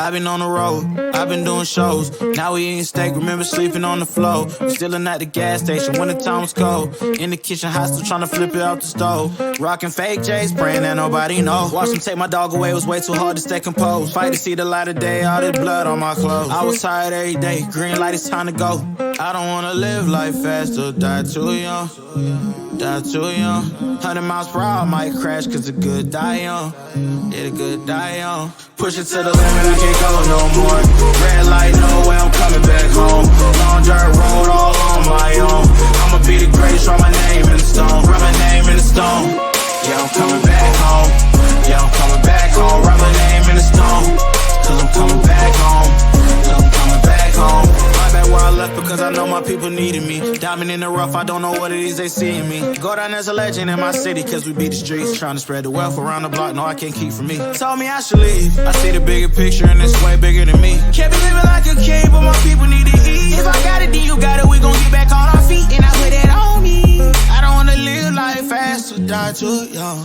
I've been on the road, I've been doing shows. Now we eating steak, remember sleeping on the floor. We stealing at the gas station when the time was cold. In the kitchen, hot still trying to flip it out the stove. Rocking fake J's, praying that nobody know. Watch them take my dog away, it was way too hard to stay composed. Fight to see the light of day, all this blood on my clothes. I was tired every day, green light, it's time to go. I don't wanna live life fast or die too young. Die too young. 100 miles per hour, I might crash cause the good die young. Yeah, the good die young. Push it to the limit, I can't go no more. Red light, no way, I'm coming back home. Long dirt road, all on my own. I'ma be the greatest, write my name in the stone. Write my name in the stone. Yeah, I'm coming back home. Yeah, I'm coming back home. Write my name in the stone. Cause I'm coming back home. Cause I'm coming back home. My bad where I left because I know my people needed me. Diamond in the rough, I don't know what it is they see in me. Go down as a legend in my city cause we beat the streets. Trying to spread the wealth around the block, no I can't keep from me. Told me I should leave, I see the bigger picture and it's way bigger than me. Can't be living like a king, but my people need to eat. If I got it, then you got it, we gon' get back on our feet. And I put it on me. I don't wanna live life fast or die too young.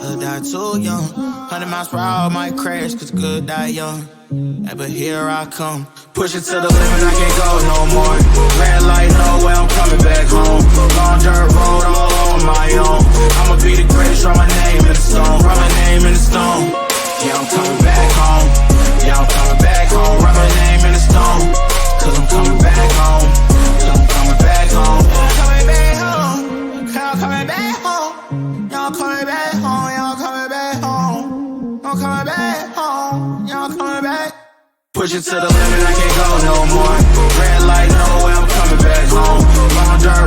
Or die too young. 100 miles per hour might crash cause good die young. Yeah, but here I come. Push it to the limit, I can't go no more. Red light, no way, I'm coming back home. Long dirt road, all on my own. I'ma be the greatest, write my name in the stone. Write my name in the stone. Yeah, I'm coming back home. Yeah, I'm coming back home. Write my name in the stone. Cause I'm coming back home. Cause I'm coming back home. Coming back home. I'm coming back home. Y'all coming back home. Y'all coming back home. I'm coming back home. Y'all coming back. Push it to the limit, I can't go no more. Red light, no way, I'm coming back home. Long dirt